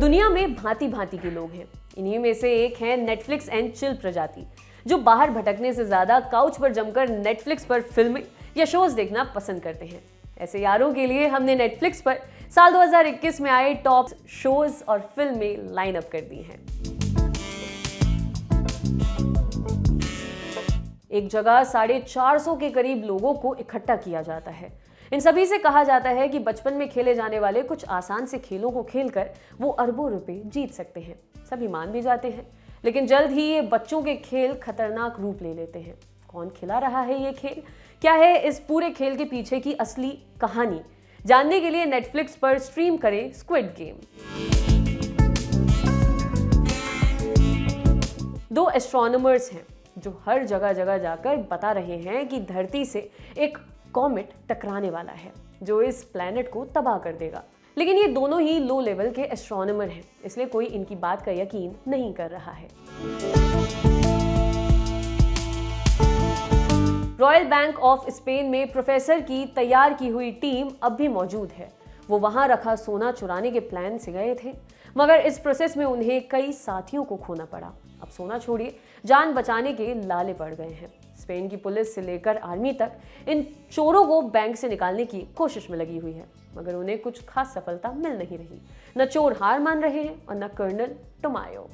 दुनिया में भांति भांति के लोग हैं। इन्हीं में से एक है नेटफ्लिक्स एंड चिल प्रजाति, जो बाहर भटकने से ज्यादा काउच पर जमकर नेटफ्लिक्स पर फिल्में या शोज देखना पसंद करते हैं। ऐसे यारों के लिए हमने नेटफ्लिक्स पर साल 2021 में आए टॉप शोज और फिल्में लाइन अप कर दी हैं। एक जगह 450 के करीब लोगों को इकट्ठा किया जाता है। इन सभी से कहा जाता है कि बचपन में खेले जाने वाले कुछ आसान से खेलों को खेलकर वो अरबों रुपए जीत सकते हैं। सभी मान भी जाते हैं, लेकिन जल्द ही ये बच्चों के खेल खतरनाक रूप ले लेते हैं। कौन खिला रहा है ये खेल? क्या है इस पूरे खेल के पीछे की असली कहानी? जानने के लिए नेटफ्लिक्स पर स्ट्रीम करें स्क्विड गेम। दो एस्ट्रोनॉमर्स हैं जो हर जगह जगह जाकर बता रहे हैं कि धरती से एक कॉमेट टकराने वाला है जो इस प्लैनेट को तबाह कर देगा। लेकिन ये दोनों ही लो लेवल के एस्ट्रोनॉमर हैं, इसलिए कोई इनकी बात का यकीन नहीं कर रहा है। रॉयल बैंक ऑफ स्पेन में प्रोफेसर की तैयार की हुई टीम अब भी मौजूद है। वो वहां रखा सोना चुराने के प्लान से गए थे, मगर इस प्रोसेस में उन्हें कई साथियों को खोना पड़ा। अब सोना छोड़िए, जान बचाने के लाले पड़ गए हैं। स्पेन की पुलिस से लेकर आर्मी तक इन चोरों को बैंक से निकालने की कोशिश में लगी हुई है, मगर उन्हें कुछ खास सफलता मिल नहीं रही। न चोर हार मान रहे हैं और न कर्नल टोमायो।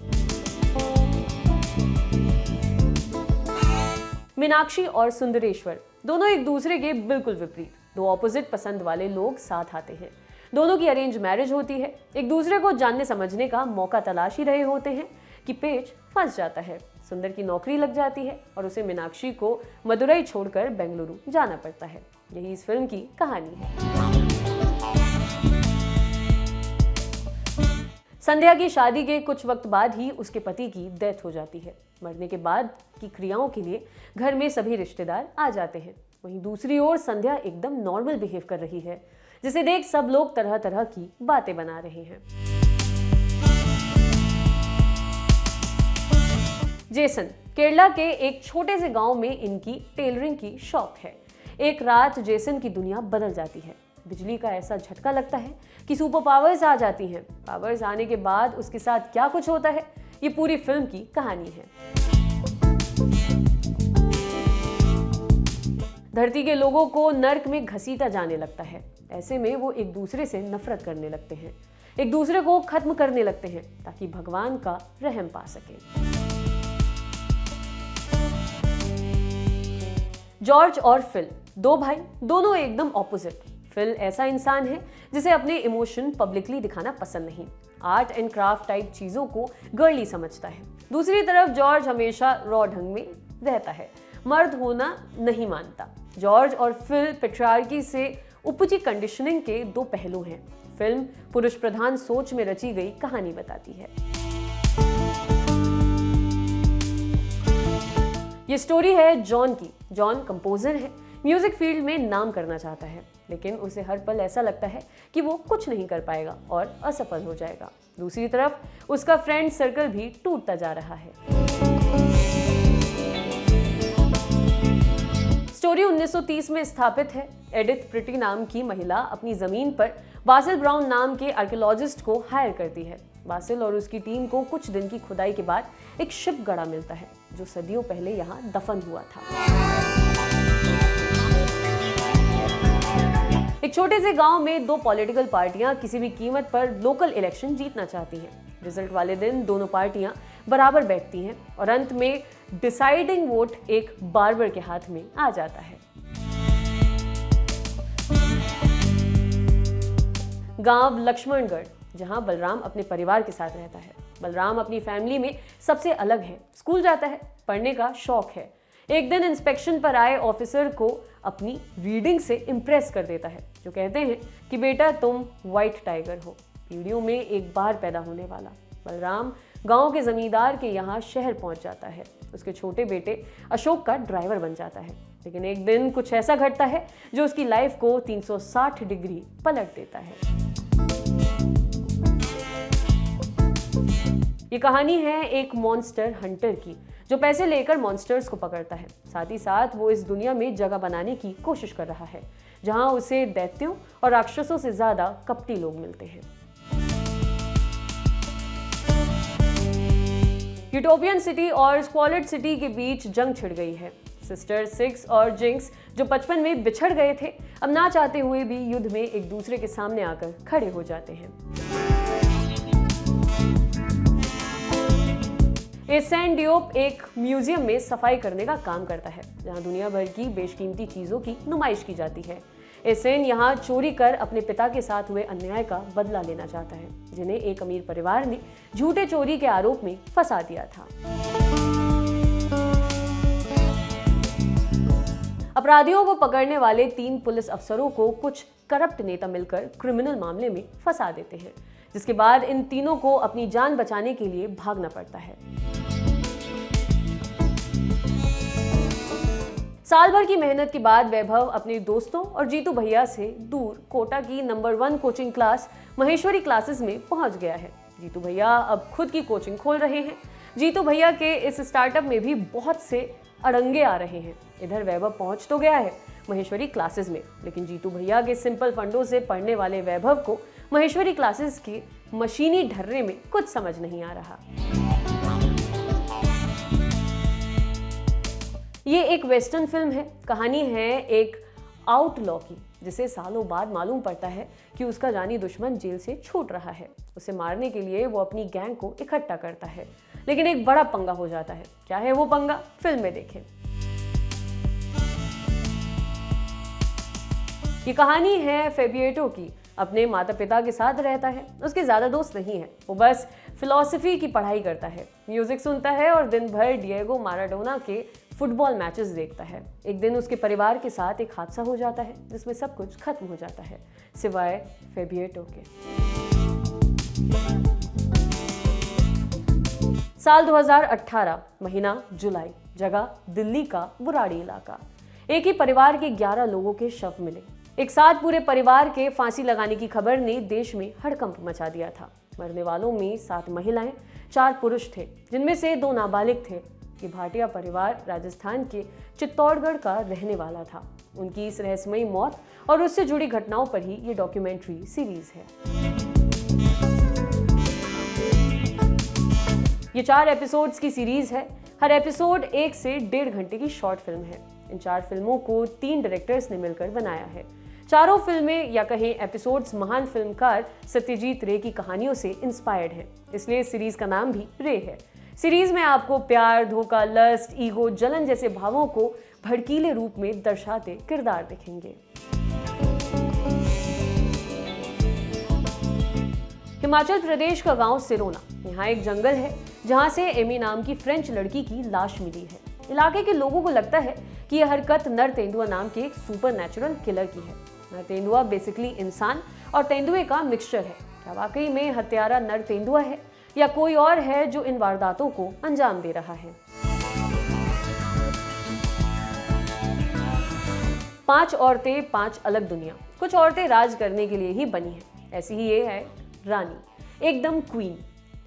मीनाक्षी और सुंदरेश्वर दोनों एक दूसरे के बिल्कुल विपरीत, दो ऑपोजिट पसंद वाले लोग साथ आते हैं। दोनों की अरेंज मैरिज होती है। एक दूसरे को जानने समझने का मौका तलाश ही रहे होते हैं कि पेच फंस जाता है। सुंदर की नौकरी लग जाती है और उसे मीनाक्षी को मदुरई छोड़कर बेंगलुरु जाना पड़ता है। यही इस फिल्म की कहानी है। संध्या की शादी के कुछ वक्त बाद ही उसके पति की डेथ हो जाती है। मरने के बाद की क्रियाओं के लिए घर में सभी रिश्तेदार आ जाते हैं। वहीं दूसरी ओर संध्या एकदम नॉर्मल बिहेव कर रही है, जिसे देख सब लोग तरह तरह की बातें बना रहे हैं। जेसन केरला के एक छोटे से गांव में इनकी टेलरिंग की शॉप है। एक रात जेसन की दुनिया बदल जाती है। बिजली का ऐसा झटका लगता है कि सुपर पावर्स आ जाती हैं। पावर्स आने के बाद उसके साथ क्या कुछ होता है, ये पूरी फिल्म की कहानी है। धरती के लोगों को नर्क में घसीटा जाने लगता है। ऐसे में वो एक दूसरे से नफरत करने लगते हैं, एक दूसरे को खत्म करने लगते हैं ताकि भगवान का रहम पा सके। जॉर्ज और फिल, दो भाई, दोनों एकदम ऑपोजिट। फिल ऐसा इंसान है जिसे अपने इमोशन पब्लिकली दिखाना पसंद नहीं, आर्ट एंड क्राफ्ट टाइप चीजों को गर्ली समझता है। दूसरी तरफ जॉर्ज हमेशा रॉ ढंग में रहता है, मर्द होना नहीं मानता। जॉर्ज और फिल पेट्रियार्की से उपजी कंडीशनिंग के दो पहलू हैं। फिल्म पुरुष प्रधान सोच में रची गई कहानी बताती है। ये स्टोरी है जॉन की। जॉन कंपोजर है, म्यूजिक फील्ड में नाम करना चाहता है, लेकिन उसे हर पल ऐसा लगता है कि वो कुछ नहीं कर पाएगा और असफल हो जाएगा। दूसरी तरफ उसका फ्रेंड सर्कल भी टूटता जा रहा है। स्टोरी 1930 में स्थापित है। एडिथ प्रिटी नाम की महिला अपनी जमीन पर बासिल ब्राउन नाम के आर्कियोलॉजिस्ट को हायर करती है। बासिल और उसकी टीम को कुछ दिन की खुदाई के बाद एक शिप गड़ा मिलता है जो सदियों पहले यहाँ दफन हुआ था। एक छोटे से गांव में दो पॉलिटिकल पार्टियां किसी भी कीमत पर लोकल इलेक्शन जीतना चाहती हैं। रिजल्ट वाले दिन दोनों पार्टियां बराबर बैठती हैं और अंत में डिसाइडिंग वोट एक बार्बर के हाथ में आ जाता है। गांव लक्ष्मणगढ़, जहां बलराम अपने परिवार के साथ रहता है। बलराम अपनी फैमिली में सबसे अलग है, स्कूल जाता है, पढ़ने का शौक है। एक दिन इंस्पेक्शन पर आए ऑफिसर को अपनी रीडिंग से इम्प्रेस कर देता है, जो कहते हैं कि बेटा तुम व्हाइट टाइगर हो, पीढ़ियों में एक बार पैदा होने वाला। बलराम गांव के जमींदार के यहाँ शहर पहुंच जाता है। उसके छोटे बेटे अशोक का ड्राइवर बन जाता है। लेकिन एक दिन कुछ ऐसा घटता है जो उसकी लाइफ को 360 डिग्री पलट देता है। ये कहानी है एक मॉन्स्टर हंटर की, जो पैसे लेकर मॉन्स्टर्स को पकड़ता है। साथ ही साथ वो इस दुनिया में जगह बनाने की कोशिश कर रहा है, जहां उसे दैत्यों और राक्षसों से ज्यादा कपटी लोग मिलते हैं। यूटोपियन सिटी और स्क्वालिड सिटी के बीच जंग छिड़ गई है। सिस्टर सिक्स और जिंक्स जो बचपन में बिछड़ गए थे, अब ना चाहते हुए भी युद्ध में एक दूसरे के सामने आकर खड़े हो जाते हैं। एसेन डियोप एक म्यूजियम में सफाई करने का काम करता है, जहां दुनिया भर की बेशकीमती चीजों की नुमाइश की जाती है। एसेन यहां चोरी कर अपने पिता के साथ हुए अन्याय का बदला लेना चाहता है, जिन्हें एक अमीर परिवार ने झूठे चोरी के आरोप में फंसा दिया था। अपराधियों को पकड़ने वाले 3 पुलिस अफसरों को कुछ करप्ट नेता मिलकर क्रिमिनल मामले में फंसा देते हैं, जिसके बाद इन तीनों को अपनी जान बचाने के लिए भागना पड़ता है। साल भर की मेहनत के बाद वैभव अपने दोस्तों और जीतू भैया से दूर कोटा की number 1 coaching class Maheshwari classes में पहुंच गया है। जीतू भैया अब खुद की कोचिंग खोल रहे हैं। जीतू भैया के इस स्टार्टअप में भी बहुत से अड़ंगे आ रहे हैं। इधर वैभव पहुंच तो गया है महेश्वरी क्लासेस में, लेकिन जीतू भैया के सिंपल फंडों से पढ़ने वाले वैभव को महेश्वरी क्लासेस के मशीनी ढर्रे में कुछ समझ नहीं आ रहा। ये एक वेस्टर्न फिल्म है। कहानी है एक आउटलॉ की, जिसे सालों बाद मालूम पड़ता है कि उसका जानी दुश्मन जेल से छूट रहा है। उसे मारने के लिए वो अपनी गैंग को इकट्ठा करता है, लेकिन एक बड़ा पंगा हो जाता है। क्या है वो पंगा, फिल्म में देखें। ये कहानी है फेबिएटो की। अपने माता पिता के साथ रहता है, उसके ज्यादा दोस्त नहीं है। वो बस फिलॉसफी की पढ़ाई करता है, म्यूजिक सुनता है और दिन भर डिएगो माराडोना के फुटबॉल मैचेस देखता है। एक दिन उसके परिवार के साथ एक हादसा हो जाता है, जिसमें सब कुछ खत्म हो जाता है सिवाय फेबिएटो के। साल 2018, महीना जुलाई, जगह दिल्ली का बुराड़ी इलाका। एक ही परिवार के 11 लोगों के शव मिले। एक साथ पूरे परिवार के फांसी लगाने की खबर ने देश में हड़कंप मचा दिया था। मरने वालों में 7 महिलाएं, 4 पुरुष थे, जिनमें से 2 नाबालिग थे। ये भाटिया परिवार राजस्थान के चित्तौड़गढ़ का रहने वाला था। उनकी इस रहस्यमयी मौत और उससे जुड़ी घटनाओं पर ही ये डॉक्यूमेंट्री सीरीज है। ये 4 एपिसोड्स की सीरीज है। हर एपिसोड 1 से 1.5 घंटे की शॉर्ट फिल्म है। इन 4 फिल्मों को 3 डायरेक्टर्स ने मिलकर बनाया है। चारों फिल्में या कहें एपिसोड्स महान फिल्मकार सत्यजीत रे की कहानियों से इंस्पायर्ड हैं, इसलिए इस सीरीज का नाम भी रे है। सीरीज में आपको प्यार, धोखा, लस्ट, ईगो, जलन जैसे भावों को भड़कीले रूप में दर्शाते किरदार दिखेंगे। हिमाचल प्रदेश का गांव सिरोना। यहाँ एक जंगल है जहां से एमी नाम की फ्रेंच लड़की की लाश मिली है। इलाके के लोगों को लगता है कि यह हरकत नर तेंदुआ नाम के एक सुपरनैचुरल किलर की है। नर तेंदुआ बेसिकली इंसान और तेंदुए का मिक्सचर है। क्या वाकई में हत्यारा नर तेंदुआ है या कोई और है जो इन वारदातों को अंजाम दे रहा है? 5 औरतें, 5 अलग दुनिया। कुछ औरतें राज करने के लिए ही बनी हैं। ऐसी ही ये है रानी, एकदम क्वीन।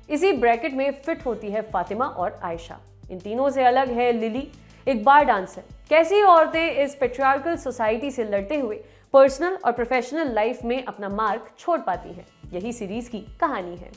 इसी ब्रैकेट में फिट होती है फातिमा और आयशा। इन तीनों से अलग है लिली, एक बार डांसर। कैसी औरतें इस पेट्रियार्कल सोसाइटी से लड़ते हुए पर्सनल और प्रोफेशनल लाइफ में अपना मार्क छोड़ पाती हैं, यही सीरीज की कहानी है।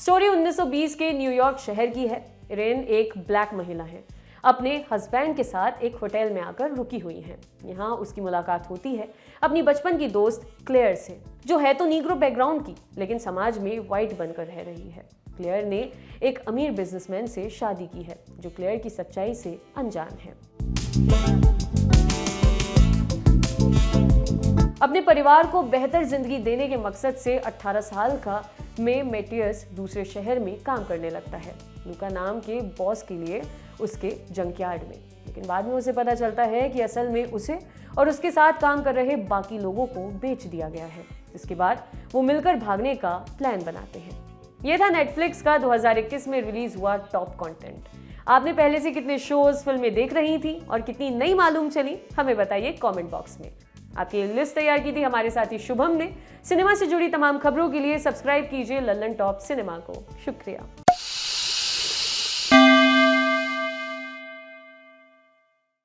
स्टोरी 1920 के न्यूयॉर्क शहर की है। इरेन एक ब्लैक महिला है, अपने हस्बैंड के साथ एक होटल में आकर रुकी हुई हैं। यहाँ उसकी मुलाकात होती है अपनी बचपन की दोस्त क्लेयर से, जो है तो नीग्रो बैकग्राउंड की, लेकिन समाज में वाइट बनकर रह रही है। क्लेयर ने एक अमीर बिजनेसमैन से शादी की है, जो क्लेयर की सच्चाई से अनजान है। अपने परिवार को बेहतर जिंदगी देने के मकसद से 18 साल का मे मेटियस दूसरे शहर में काम करने लगता है, लूका नाम के बॉस के लिए उसके जंकयार्ड में। लेकिन बाद में उसे पता चलता है कि असल में उसे और उसके साथ काम कर रहे बाकी लोगों को बेच दिया गया है। इसके बाद वो मिलकर भागने का प्लान बनाते हैं। यह था नेटफ्लिक्स का 2021 में रिलीज हुआ टॉप कंटेंट। आपने पहले से कितने शोज, फिल्में देख रही थी और कितनी नई मालूम चली, हमें बताइए कमेंट बॉक्स में। आपकी लिस्ट तैयार की थी हमारे साथी शुभम ने। सिनेमा से जुड़ी तमाम खबरों के लिए सब्सक्राइब कीजिए लल्लन टॉप सिनेमा को। शुक्रिया।